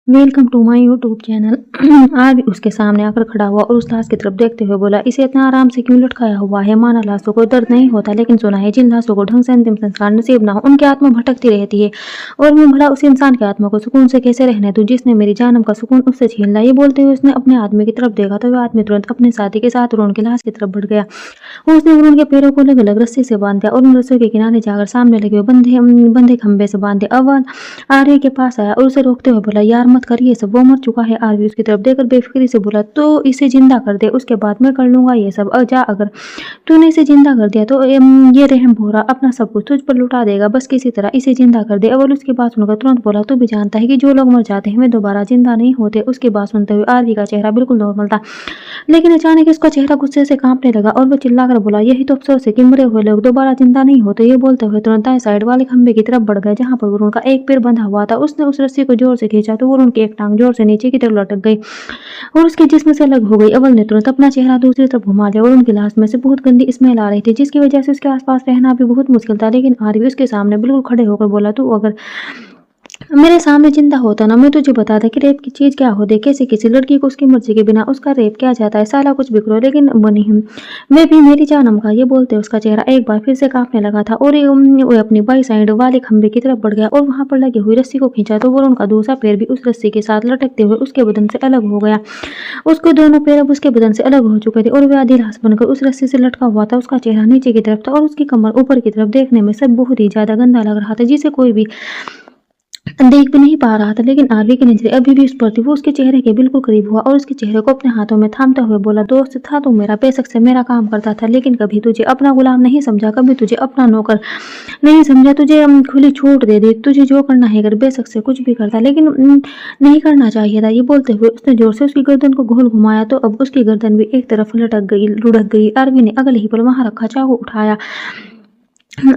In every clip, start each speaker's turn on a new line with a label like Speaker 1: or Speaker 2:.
Speaker 1: Welcome to my YouTube channel. आज भी उसके सामने आकर खड़ा हुआ और उस लाश की तरफ देखते हुए बोला, इसे इतना आराम से क्यों लटकाया हुआ है? माना लाशों को दर्द नहीं होता, लेकिन सुना है जिन लाशों को ढंग से अंतिम संस्कार नसीब ना हो उनकी आत्मा भटकती रहती है। और मैं भला उस इंसान की आत्मा को सुकून से कैसे रहने दूं जिसने मेरी जानम का सुकून उससे छीन लिया। ये बोलते हुए उसने अपने आदमी की तरफ देखा तो वह आदमी तुरंत अपने साथी के साथ वरुण की लाश की तरफ बढ़ गया। उसने वरुण के पैरों को अलग अलग रस्सी से बांध दिया और उन रस्सियों के किनारे जाकर सामने लगे हुए बंधे खंभे से बांध दिया। अब आर्य के पास आया और उसे रोकते हुए बोला, यार मत करिए सब, वो मर चुका है। आर्य उसकी तरफ देखकर बेफिक्री से बोला, तो इसे जिंदा कर दे, उसके बाद मैं कर लूंगा ये सब। जा, अगर तूने इसे जिंदा कर दिया तो ये रहम भोरा अपना सब कुछ तुझ पर लुटा देगा, बस किसी तरह इसे जिंदा कर दे। अवल उसकी बात सुनकर तुरंत बोला, तू भी जानता है कि जो लोग मर जाते हैं वे दोबारा जिंदा नहीं होते। उसकी बात सुनते हुए आर्य का चेहरा बिल्कुल नॉर्मल था, लेकिन अचानक इसका चेहरा गुस्से से कांपने लगा और वह चिल्लाकर बोला, यही तो अफसोस है कि मरे हुए लोग दोबारा जिंदा नहीं होते। ये बोलते हुए तुरंत दाएं साइड वाले खंबे की तरफ बढ़ गए जहां पर वरुण का एक पैर बंधा हुआ था। उसने उस रस्सी को जोर से खींचा तो वरुण की एक टांग जोर से नीचे की तरफ लटक गई और उसके जिस्म से अलग हो गई। अवल ने तुरंत अपना चेहरा दूसरी तरफ घुमा लिया और उनकी लाश में से बहुत गंदी स्मेल आ रही थी, जिसकी वजह से उसके आसपास रहना भी बहुत मुश्किल था। लेकिन आर्य उसके सामने बिल्कुल खड़े होकर बोला, तू अगर मेरे सामने जिंदा होता ना, मैं तुझे बताता कि रेप की चीज क्या होती है, कैसे किसी लड़की को उसकी मर्जी के बिना उसका रेप किया जाता है। साला कुछ भी करो लेकिन बनी मैं भी मेरी जानम का। ये बोलते उसका चेहरा एक बार फिर से कांपने लगा था और वो अपनी बाई साइड वाले खंबे की तरफ बढ़ गया और वहां पर लगी हुई रस्सी को खींचा तो वरुण का दूसरा पैर भी उस रस्सी के साथ लटकते हुए उसके बदन से अलग हो गया। उसके दोनों पैर अब उसके बदन से अलग हो चुके थे और वह आधी लाश बनकर उस रस्सी से लटका हुआ था। उसका चेहरा नीचे की तरफ था और उसकी कमर ऊपर की तरफ। देखने में सब बहुत ही ज्यादा गंदा लग रहा था, जिसे कोई भी देख भी नहीं पा रहा था, लेकिन आर्य की नजरें अभी भी उस पर थी। वो उसके चेहरे के बिल्कुल करीब हुआ और उसके चेहरे को अपने हाथों में थामते हुए बोला, दोस्त था तू मेरा, बेशक से मेरा काम करता था, लेकिन कभी तुझे अपना गुलाम नहीं समझा, कभी तुझे अपना नौकर नहीं समझा। तुझे खुली छूट दे दी, तुझे जो करना है कर, बेशक से कुछ भी करता, लेकिन नहीं करना चाहिए था। ये बोलते हुए उसने जोर से उसकी गर्दन को गोल घुमाया तो अब उसकी गर्दन भी एक तरफ लुढ़क गई। आर्य ने अगले ही पल वहां रखा चाकू उठाया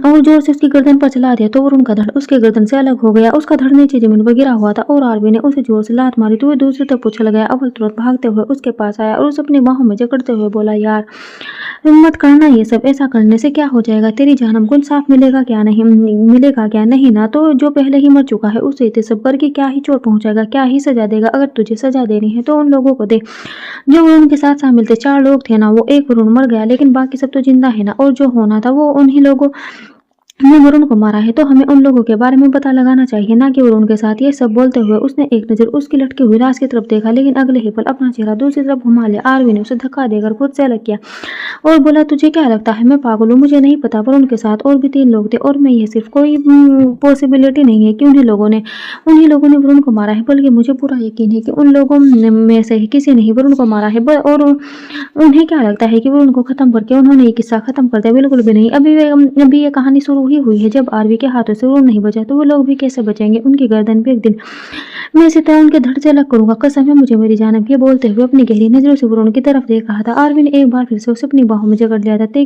Speaker 1: और जोर से उसकी गर्दन पर चला दिया तो वरुण का धड़ उसके गर्दन से अलग हो गया। उसका धड़ नीचे जमीन पर गिरा हुआ था और आर्वी ने उसे जोर से लात मारी तो वह दूसरी तरफ उछल गया। अव्वल तुरंत भागते हुए उसके पास आया और उसे अपनी बाहों में जकड़ते हुए बोला, यार मत करना ये सब, ऐसा करने से क्या हो जाएगा? तेरी जानम को इंसाफ मिलेगा क्या? नहीं मिलेगा क्या? नहीं ना, तो जो पहले ही मर चुका है उसे इतने सब करके क्या ही चोट पहुंचाएगा, क्या ही सजा देगा? अगर तुझे सजा देनी है तो उन लोगों को दे जो वरुण के साथ शामिल थे। 4 लोग थे ना, वो एक वरुण मर गया लेकिन बाकी सब तो जिंदा है ना, और जो होना था वो उन्हीं लोगों ने वरुण को मारा है, तो हमें उन लोगों के बारे में पता लगाना चाहिए, ना कि वरुण के साथ। ये सब बोलते हुए उसने एक नजर उसकी लटकी हुई लाश की तरफ देखा, लेकिन अगले ही पल अपना चेहरा दूसरी तरफ घुमा लिया। आर्वी ने उसे धक्का देकर खुद से अलग किया और बोला, तुझे क्या लगता है मैं पागल हूँ? मुझे नहीं पता, वरुण के साथ और भी 3 लोग थे और मैं ये सिर्फ कोई पॉसिबिलिटी नहीं है कि उन्हीं लोगों ने वरुण को मारा है, बल्कि मुझे पूरा यकीन है कि उन लोगों में से किसी ने ही वरुण को मारा है। और उन्हें क्या लगता है कि वरुण को खत्म करके उन्होंने ये किस्सा खत्म कर दिया? बिल्कुल भी नहीं। अभी ये कहानी शुरू ही हुई है। जब आर्वी के हाथों से वरुण नहीं बचा तो वो लोग भी कैसे बचेंगे? उनकी गर्दन भी एक दिन मैं इसी तरह उनके धड़ से अलग करूंगा, कसम है मुझे मेरी जानब के। बोलते हुए अपनी गहरी नजरों से वरुण की तरफ देख रहा था। आर्वी ने एक बार फिर से उसे अपनी बाहों में जकड़ लिया था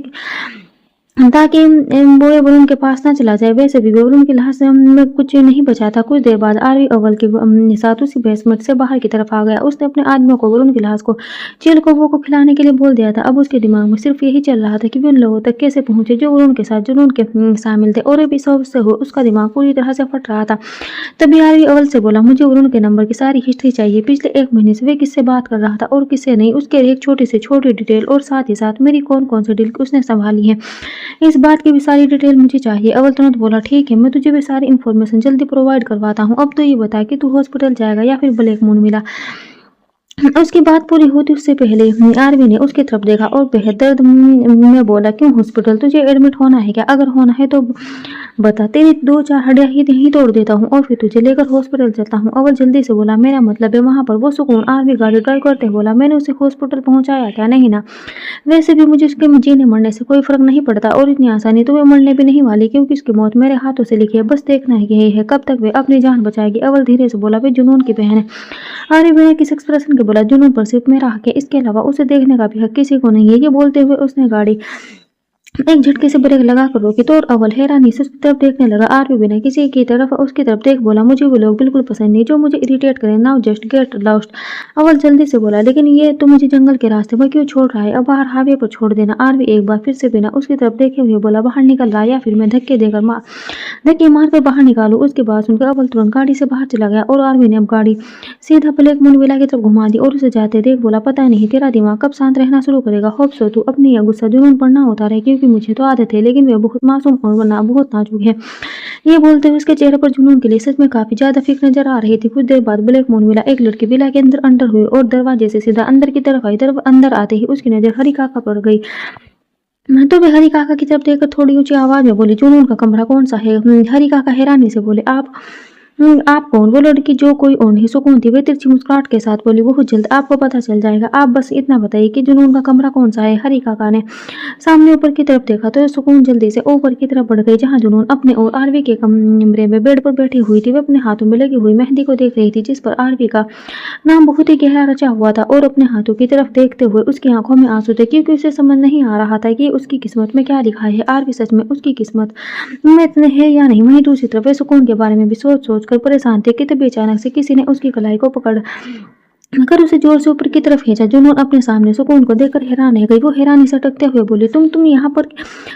Speaker 1: ताकि वो वरुण के पास ना चला जाए। वैसे भी वरुण की लाश में कुछ नहीं बचा था। कुछ देर बाद आर्वी अव्वल के साथ उसी बेसमेंट से बाहर की तरफ आ गया। उसने अपने आदमियों को वरुण की लाश को चील कौवों को खिलाने के लिए बोल दिया था। अब उसके दिमाग में सिर्फ यही चल रहा था कि वे उन लोगों तक कैसे पहुंचे जो वरुण के साथ जुनून के शामिल थे, और अभी सब से उसका दिमाग पूरी तरह से फट रहा था। तभी आर्वी अव्वल से बोला, मुझे वरुण के नंबर की सारी हिस्ट्री चाहिए, पिछले 1 महीने से वे किससे बात कर रहा था और किससे नहीं, उसके एक छोटी से छोटी डिटेल, और साथ ही साथ मेरी कौन कौन सी डील उसने संभाली है, इस बात की भी सारी डिटेल मुझे चाहिए। अव्वल तुरंत बोला, ठीक है, मैं तुझे भी सारी इन्फॉर्मेशन जल्दी प्रोवाइड करवाता हूँ। अब तो ये बता कि तू हॉस्पिटल जाएगा या फिर ब्लैक मून मिला? उसकी बात पूरी होती उससे पहले आर्वी ने उसकी तरफ देखा और बेहद दर्द में बोला, क्यों हॉस्पिटल? तुझे एडमिट होना है क्या? अगर होना है तो बता, तेरी 2-4 हड्डियां ही तोड़ देता हूँ और फिर तुझे लेकर हॉस्पिटल चलता हूँ। अव्वल जल्दी से बोला, मेरा मतलब है वहां पर वो सुकून। आर्वी गाड़ी ड्राइव करते बोला, मैंने उसे हॉस्पिटल पहुंचाया क्या? नहीं ना, वैसे भी मुझे उसके जीने मरने से कोई फर्क नहीं पड़ता और इतनी आसानी तो वे मरने भी नहीं वाली, क्योंकि उसकी मौत मेरे हाथों से लिखी है। बस देखना यही है कब तक वे अपनी जान बचाएगी। अव्वल धीरे से बोला, वे जुनून की बहन है। आर्य बिना किसी एक्सप्रेशन के बोला, जुनून पर सिर्फ मेरा हक है, इसके अलावा उसे देखने का भी हक किसी को नहीं है। ये बोलते हुए उसने गाड़ी एक झटके से ब्रेक लगा कर रोकी तो और अव्वल हैरानी से उसकी तरफ देखने लगा। आरवी बिना किसी की तरफ उसकी तरफ देख बोला, मुझे वो लोग बिल्कुल पसंद नहीं जो मुझे इरिटेट करें। Now just get lost. अव्वल जल्दी से बोला, लेकिन ये तो मुझे जंगल के रास्ते पर क्यों छोड़ रहा है? अब बाहर हाईवे पर छोड़ देना। आरवी एक बार फिर से बिना उसकी तरफ देखे हुए बोला, बाहर निकल रहा या फिर मैं धक्के मार कर बाहर निकालू। उसके बाद सुनकर अव्वल तुरंत गाड़ी से बाहर चला गया और आरवी ने अब गाड़ी सीधा ब्लैक मूनविला की तरफ घुमा दी और उसे जाते देख बोला, पता नहीं तेरा दिमाग कब शांत रहना शुरू करेगा। होप सो तू अपनी यह गुस्सा जुनून पर ना उतारे, क्योंकि मुझे तो आदत है, लेकिन वह बहुत मासूम और वरना बहुत नाजुक है। ये बोलते हुए उसके चेहरे पर जुनून के लिए सच में काफी ज्यादा फिक्र नजर आ रही थी। कुछ देर बाद ब्लैक मूनविला एक लड़की विला के अंदर अंदर हुई और दरवाजे से सीधा अंदर की तरफ आई। अंदर आते ही उसकी नजर हरी काका पर गई। तो वे हरी काका की तरफ देखकर थोड़ी ऊंची आवाज में बोली, जुनून का कमरा कौन सा है? हरी काका हैरानी से बोले, आप कौन? वो लड़की जो कोई और नहीं सुकून थी। वे तिरछी मुस्कुराहट के साथ बोली, बहुत जल्द आपको पता चल जाएगा। आप बस इतना बताइए कि जुनून का कमरा कौन सा है। हरी काका ने सामने ऊपर की तरफ देखा तो सुकून जल्दी से ऊपर की तरफ बढ़ गई, जहां जुनून अपने और आरवी के कमरे में बेड पर बैठी हुई थी। वे अपने हाथों में लगी हुई मेहंदी को देख रही थी, जिस पर आरवी का नाम बहुत ही गहरा रचा हुआ था, और अपने हाथों की तरफ देखते हुए उसकी आंखों में आंसू थे, क्योंकि उसे समझ नहीं आ रहा था कि उसकी किस्मत में क्या लिखा है। आरवी सच में उसकी किस्मत में है या नहीं। वहीं दूसरी तरफ वे सुकून के बारे में भी सोच सोच कर परेशान थे कि तभी अचानक से किसी ने उसकी कलाई को पकड़ कर उसे जोर से ऊपर की तरफ खींचा। जुनून अपने सामने सुकून को देखकर हैरान रह गई। वो हैरानी से अटकते हुए बोली, तुम यहाँ पर?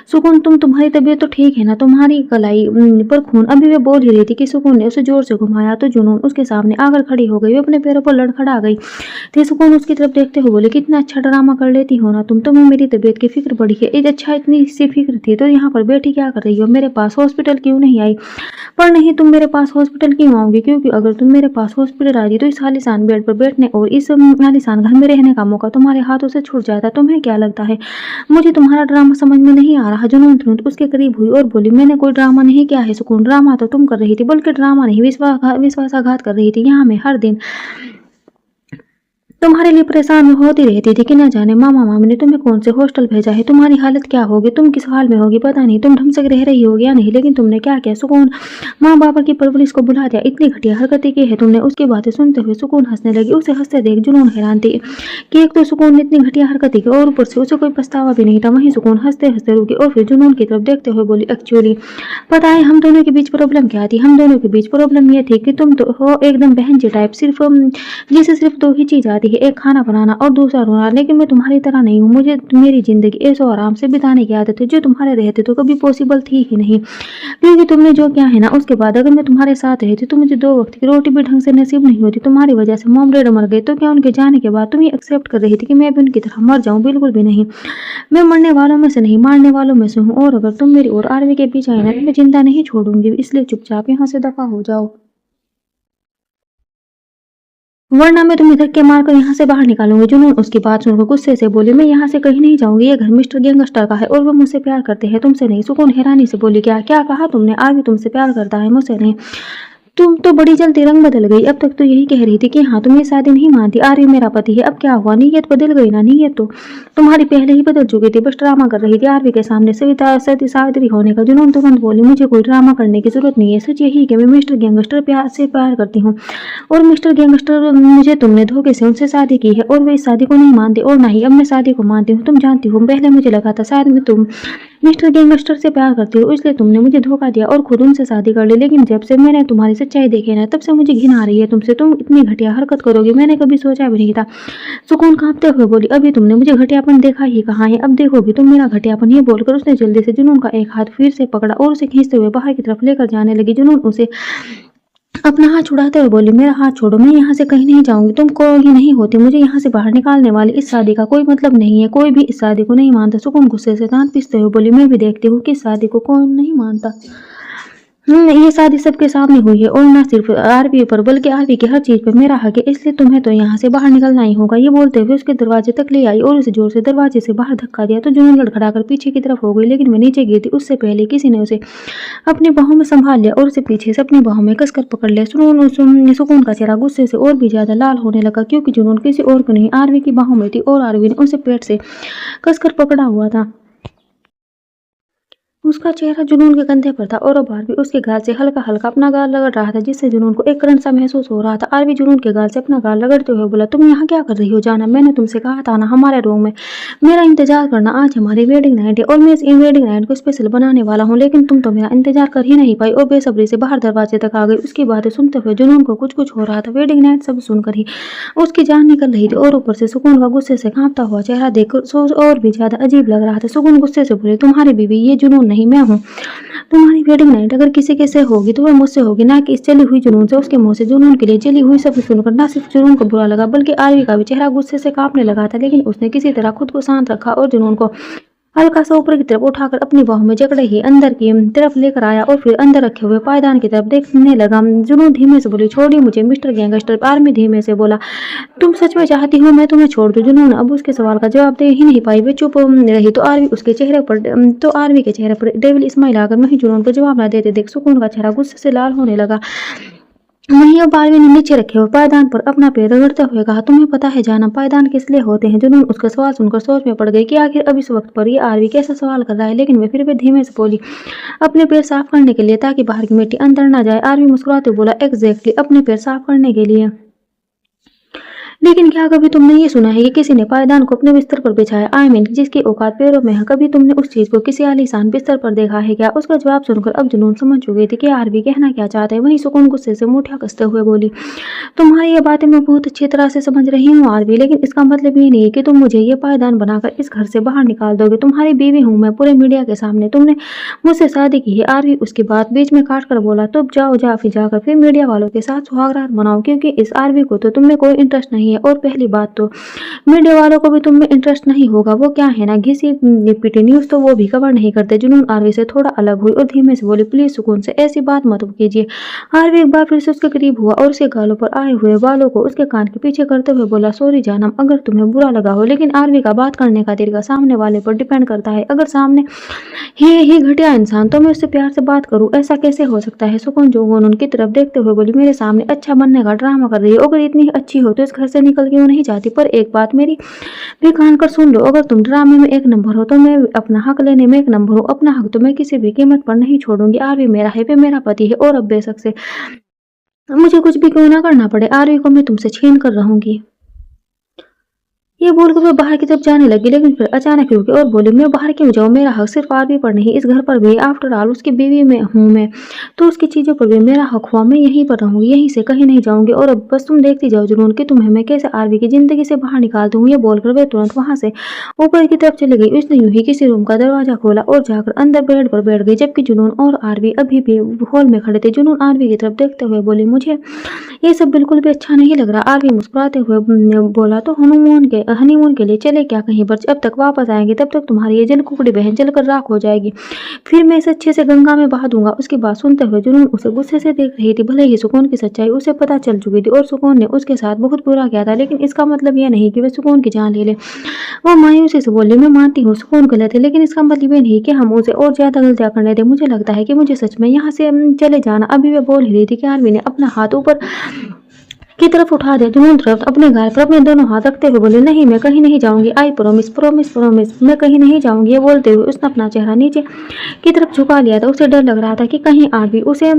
Speaker 1: सुकून, तुम्हारी तबीयत तो ठीक है ना? तुम्हारी कलाई पर खून? अभी वे बोल ही रही थी कि सुकून ने उसे जोर से घुमाया तो जुनून उसके सामने आकर खड़ी हो गई। वे अपने पैरों पर लड़खड़ा गई थी। सुकून उसकी तरफ देखते हुए बोले, कितना अच्छा ड्रामा कर लेती हो ना तुम्हें मेरी तबीयत की फिक्र पड़ी है। अच्छा, इतनी सी फिक्र थी तो यहाँ पर बैठी क्या कर रही हो? मेरे पास हॉस्पिटल क्यों नहीं आई? पर नहीं, तुम मेरे पास हॉस्पिटल क्यों आओगी? क्योंकि अगर तुम मेरे पास हॉस्पिटल आई तो इस आलीशान बेड पर बैठने और इस आलीशान घर में रहने का मौका तुम्हारे हाथों से छूट जाता। तुम्हें क्या लगता है मुझे तुम्हारा ड्रामा समझ में नहीं आ रहा? जुनून तुरंत उसके करीब हुई और बोली, मैंने कोई ड्रामा नहीं किया है सुकून। ड्रामा तो तुम कर रही थी, बल्कि ड्रामा नहीं विश्वासघात कर रही थी। यहाँ मैं हर दिन तुम्हारे लिए परेशान होती रहती थी कि न जाने मामा मामी ने तुम्हें कौन से हॉस्टल भेजा है, तुम्हारी हालत क्या होगी, तुम किस हाल में होगी पता नहीं, तुम ढंग से रह रही होगी या नहीं, लेकिन तुमने क्या किया सुकून? माँ बाबा की परवरिश को भुला दिया। इतनी घटिया हरकतें की है तुमने। उसकी बातें सुनते हुए सुकून हंसने लगी। उसे हंसते देख जुनून हैरान थी कि एक तो सुकून ने इतनी घटिया हरकतें की और ऊपर से उसे कोई पछतावा भी नहीं था। वहीं सुकून हंसते हंसते रुकी और फिर जुनून की तरफ देखते हुए बोली, एक्चुअली पता है हम दोनों के बीच प्रॉब्लम क्या थी? हम दोनों के बीच प्रॉब्लम ये थी कि तुम तो हो एकदम बहन जी टाइप, जिसे सिर्फ दो ही चीज आती है, एक खाना बनाना और दूसरा रोना। लेकिन मैं तुम्हारी तरह नहीं हूँ। मुझे मेरी जिंदगी ऐसो आराम से बिताने की आदत है जो तुम्हारे रहते तो कभी पॉसिबल थी ही नहीं। क्योंकि तुमने जो किया है ना, उसके बाद अगर मैं तुम्हारे साथ रहती तो मुझे 2 वक्त की रोटी भी ढंग से नसीब नहीं होती। तुम्हारी वजह से मॉम डैड मर गए, तो क्या उनके जाने के बाद तुम ये एक्सेप्ट कर रही थी कि मैं भी उनकी तरह मर जाऊं? बिल्कुल भी नहीं। मैं मरने वालों में से नहीं, मारने वालों में से हूँ। और अगर तुम मेरी और आरवी के बीच आए ना तो मैं जिंदा नहीं छोड़ूंगी। इसलिए चुपचाप यहाँ से दफा हो जाओ, वरना मैं तुम्हें धक्के मारकर यहाँ से बाहर निकालूंगी। जुनून उसकी बात सुनकर गुस्से से बोली, मैं यहाँ से कहीं नहीं जाऊंगी। ये घर मिस्टर गैंगस्टर का है और वो मुझसे प्यार करते हैं, तुमसे नहीं। सुकून हैरानी से बोली, क्या क्या कहा तुमने? आरवी तुमसे प्यार करता है, मुझसे नहीं। तुम तो बड़ी जल्दी रंग बदल गई। अब तक तो यही कह रही थी कि हाँ तुम ये शादी नहीं मानती, आर्य मेरा पति है। अब क्या हुआ? नीयत बदल गई ना? नीयत तो तुम्हारी पहले ही बदल चुकी थी, बस ड्रामा कर रही थी आर्य के सामने सावित्री होने का। जुनून तुरंत बोली, मुझे कोई ड्रामा करने की जरूरत नहीं है। सच यही कि मैं मिस्टर गैंगस्टर प्यार करती हूँ और मिस्टर गैंगस्टर मुझे तुमने धोखे से उनसे शादी की है और वे इस शादी को नहीं मानते और ना ही अब मैं शादी को मानती हूँ। तुम जानती हो पहले मुझे लगा था शायद मैं तुम मिस्टर गैंगस्टर से प्यार करती हो, इसलिए तुमने मुझे धोखा दिया और खुद उनसे शादी कर ली। लेकिन जब से मैंने तुम्हारी सच्चाई देखी ना, तब से मुझे घिन आ रही है तुमसे। तुम इतनी घटिया हरकत करोगी मैंने कभी सोचा भी नहीं था। सुकून कांपते हुए बोली, अभी तुमने मुझे घटियापन देखा ही कहाँ है, अब देखोगी तुम मेरा घटियापन। ये बोलकर उसने जल्दी से जुनून का एक हाथ फिर से पकड़ा और उसे खींचते हुए बाहर की तरफ लेकर जाने लगी। जुनून उसे अपना हाथ छुड़ाते हुए बोली, मेरा हाथ छोड़ो, मैं यहाँ से कहीं नहीं जाऊंगी। तुम कोई नहीं होती मुझे यहाँ से बाहर निकालने वाली। इस शादी का कोई मतलब नहीं है, कोई भी इस शादी को नहीं मानता। सुकून गुस्से से दांत पीसते हुए बोली, मैं भी देखती हूँ कि इस शादी को कौन नहीं मानता। ये शादी सबके सामने हुई है और ना सिर्फ आरवी पर बल्कि आरवी की हर चीज पर मेरा हक है, इसलिए तुम्हें तो यहाँ से बाहर निकलना ही होगा। ये बोलते हुए उसके दरवाजे तक ले आई और उसे जोर से दरवाजे से बाहर धक्का दिया तो जुनून लड़खड़ाकर पीछे की तरफ हो गई। लेकिन वह नीचे गिरी थी उससे पहले किसी ने उसे अपनी बाहों में संभाल लिया और उसे पीछे से अपनी बाहों में कसकर पकड़ लिया। सुकून का चेहरा गुस्से से और भी ज्यादा लाल होने लगा, क्योंकि जुनून किसी और को नहीं आरवी की बाहों में थी और आरवी ने उसे पेट से कसकर पकड़ा हुआ था। उसका चेहरा जुनून के कंधे पर था और आरवी उसके गाल से हल्का हल्का अपना गाल रगड़ रहा था, जिससे जुनून को एक करंट सा महसूस हो रहा था। आरवी जुनून के गाल से अपना गाल रगड़ते हुए बोला, तुम यहाँ क्या कर रही हो जाना? मैंने तुमसे कहा था ना हमारे रूम में मेरा इंतजार करना, आज हमारी वेडिंग नाइट है और मैं इस वेडिंग नाइट को स्पेशल बनाने वाला हूँ, लेकिन तुम तो मेरा इंतजार कर ही नहीं पाई और बेसब्री से बाहर दरवाजे तक आ गई। उसकी बातें सुनते हुए जुनून को कुछ कुछ हो रहा था। वेडिंग नाइट सब सुनकर ही उसकी जान निकल रही थी और ऊपर से सुकून का गुस्से से कांपता हुआ चेहरा देखकर और भी ज्यादा अजीब लग रहा था। सुकून गुस्से से बोले, तुम्हारी बीवी ये जुनून नहीं, मैं हूँ। तुम्हारी वेडिंग नाइट अगर किसी के से होगी तो वह मुझसे होगी, ना कि इस जली हुई जुनून से। उसके मुंह से जुनून के लिए जली हुई शब्द सुनकर ना सिर्फ जुनून को बुरा लगा बल्कि आरवी का भी चेहरा गुस्से से कांपने लगा था, लेकिन उसने किसी तरह खुद को शांत रखा और जुनून को हल्का सा ऊपर की तरफ उठाकर अपनी बाहों में जकड़े ही अंदर की तरफ लेकर आया और फिर अंदर रखे हुए पायदान की तरफ देखने लगा। जुनून धीमे से बोली, छोड़िए मुझे मिस्टर गैंगस्टर। आर्मी धीमे से बोला, तुम सच में चाहती हो मैं तुम्हें छोड़ दूं? जुनून अब उसके सवाल का जवाब दे ही नहीं पाई, वे चुप रही। तो आरवी के चेहरे पर डेविल स्माइल आकर वहीं जुनून को जवाब न देते देख सुकून का चेहरा गुस्से से लाल होने लगा। वहीं अब आरवी ने नीचे रखे हुए पायदान पर अपना पैर रगड़ते हुए कहा, तुम्हें पता है जाना पायदान किस लिए होते हैं? जुनून उसका सवाल सुनकर सोच में पड़ गई कि आखिर अब इस वक्त पर ये आरवी कैसा सवाल कर रहा है, लेकिन वे फिर भी धीमे से बोली, अपने पैर साफ करने के लिए, ताकि बाहर की मिट्टी अंदर न जाए। आरवी मुस्कुराते बोला, एग्जैक्टली, अपने पैर साफ करने के लिए। लेकिन क्या कभी तुमने ये सुना है कि किसी ने पायदान को अपने बिस्तर पर बिछाया? आई मीन जिसकी औकात पैरों में है। कभी तुमने उस चीज को किसी आलीशान बिस्तर पर देखा है क्या? उसका जवाब सुनकर अब जुनून समझ चुकी थी कि आरवी कहना क्या चाहते हैं। वहीं सुकून गुस्से से मुठिया कसते हुए बोली, तुम्हारी ये बातें मैं बहुत अच्छी तरह से समझ रही हूँ आरवी, लेकिन इसका मतलब ये नहीं कि तुम मुझे ये पायदान बनाकर इस घर से बाहर निकाल दोगे। तुम्हारी बीवी हूँ मैं पूरे मीडिया के सामने, तुमने मुझसे शादी की है। आरवी उसकी बात बीच में काट कर बोला, तो जाकर फिर मीडिया वालों के साथ सुहागरात मनाओ, क्योंकि इस आरवी को तो तुम्हें कोई इंटरेस्ट नहीं है और पहली बात तो मीडिया वालों को भी तुम में इंटरेस्ट नहीं होगा। वो क्या है ना घिसी पिटी न्यूज तो वो भी कवर नहीं करते। जुनून आरवी से थोड़ा अलग हुई और धीमे से बोली, प्लीज सुकून से ऐसी बात मत कीजिए। आरवी एक बार फिर से उसके करीब हुआ और उसके गालों पर आए हुए बालों को उसके कान के पीछे करते हुए बोला, सॉरी जानम अगर तुम्हें बुरा लगा हो, लेकिन आरवी का बात करने का तरीका सामने वाले पर डिपेंड करता है। अगर सामने ही घटिया इंसान तो मैं उससे प्यार से बात करूं, ऐसा कैसे हो सकता है? सुकून उनकी तरफ देखते हुए बोली, मेरे सामने अच्छा बनने का ड्रामा कर रही हो। अगर इतनी अच्छी हो तो इस घर से निकल क्यों नहीं जाती? पर एक बात मेरी भी कान कर सुन लो, अगर तुम ड्रामे में एक नंबर हो तो मैं अपना हक लेने में एक नंबर हूँ। अपना हक तो मैं किसी भी कीमत पर नहीं छोड़ूंगी। आरवी मेरा है, वे मेरा पति है और अब बेशक से मुझे कुछ भी क्यों ना करना पड़े, आरवी को मैं तुमसे छीन कर रहूंगी। ये बोलकर वह बाहर की तरफ जाने लगी, लेकिन फिर अचानक रुकी और बोली, मैं बाहर क्यों जाऊँ? मेरा हक सिर्फ आरवी पर नहीं इस घर पर भी। आफ्टर ऑल उसकी बीवी में हूँ मैं, तो उसकी चीजों पर भी मेरा हक हुआ। मैं यहीं पर रहूंगी, यहीं से कहीं नहीं जाऊंगी और अब बस तुम देखती जाओ जुनून कि तुम्हें मैं कैसे आरवी की जिंदगी से बाहर निकाल दूँ। ये बोलकर वे तुरंत वहां से ऊपर की तरफ चली गई। उसने यूं ही किसी रूम का दरवाजा खोला और जाकर अंदर बेड पर बैठ गई, जबकि जुनून और आरवी अभी भी हॉल में खड़े थे। जुनून आरवी की तरफ देखते हुए बोली, मुझे ये सब बिल्कुल भी अच्छा नहीं लग रहा। आरवी मुस्कुराते हुए बोला, तो हनीमून के लिए चले क्या कहीं पर? जब तक वापस आएंगे तब तक तुम्हारी ये जल कुकड़ी बहन जलकर राख हो जाएगी, फिर मैं इसे अच्छे से गंगा में बहा दूंगा। उसकी बात सुनते हुए जुनून उसे गुस्से से देख रही थी। भले ही सुकून की सच्चाई उसे पता चल चुकी थी और सुकून ने उसके साथ बहुत बुरा किया था, लेकिन इसका मतलब यह नहीं कि वह सुकून की जान ले ले। वो मायूसी से बोली, मैं मानती हूँ सुकून गलत है, लेकिन इसका मतलब ये नहीं कि हम उसे और ज्यादा गलतियां करने दें। मुझे लगता है कि मुझे सच में यहाँ से चले जाना। अभी वह बोल ही रही थी कि आरवी ने अपना हाथ ऊपर की तरफ उठा दिया। जुनून तरफ अपने गाल पर अपने दोनों हाथ रखते हुए बोले, नहीं मैं कहीं नहीं जाऊंगी, आई प्रॉमिस प्रॉमिस प्रॉमिस, मैं कहीं नहीं जाऊंगी। ये बोलते हुए उसने अपना चेहरा नीचे की तरफ झुका लिया था। उसे डर लग रहा था कि कहीं आरवी उसे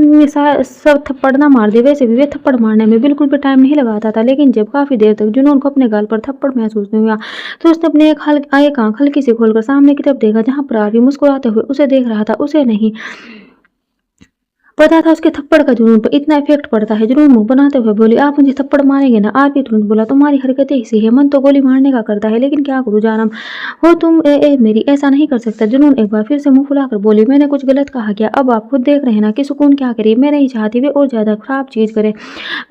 Speaker 1: सब थप्पड़ ना मार दे। वैसे भी वे थप्पड़ मारने में बिल्कुल भी टाइम नहीं लगाता था, लेकिन जब काफी देर तक जुनून को अपने गाल पर थप्पड़ महसूस नहीं हुआ तो उसने अपने एक आंख हल्की से खोलकर सामने की तरफ देखा, जहाँ पर आरवी मुस्कुराते हुए उसे देख रहा था। उसे नहीं पता था उसके थप्पड़ का जुनून पर इतना इफेक्ट पड़ता है। जुनून मुंह बनाते हुए बोली, आप मुझे थप्पड़ मारेंगे ना? आरवी तुरंत बोला, तुम्हारी हरकतें ऐसी है, मन तो गोली मारने का करता है, लेकिन क्या करूं जानम हो तुम मेरी ऐसा नहीं कर सकता। जुनून एक बार फिर से मुंह फुलाकर बोली, मैंने कुछ गलत कहा क्या? अब आप खुद देख रहे हैं ना कि सुकून क्या करे। मैं नहीं चाहती वे और ज्यादा खराब चीज करे,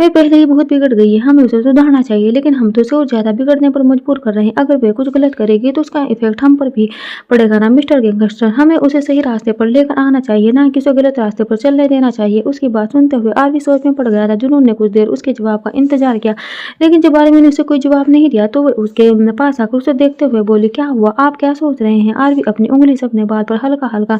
Speaker 1: वे पहले ही बहुत बिगड़ गई है, हमें उसे सुधारना चाहिए, लेकिन हम तो उसे और ज्यादा बिगड़ने पर मजबूर कर रहे हैं। अगर वे कुछ गलत करेगी तो उसका इफेक्ट हम पर भी पड़ेगा ना मिस्टर गैंगस्टर। हमें उसे सही रास्ते पर लेकर आना चाहिए, ना कि उसे गलत रास्ते पर चलने देना देना चाहिए। उसकी बात सुनते हुए आरवी सोच में पड़ गया था। जुनून ने कुछ देर उसके जवाब का इंतजार किया, लेकिन जब आरवी ने उसे कोई जवाब नहीं दिया तो वो उसके पास आकर उसे देखते हुए बोली, क्या हुआ, आप क्या सोच रहे हैं? आरवी अपनी उंगली से अपने बाल पर हल्का हल्का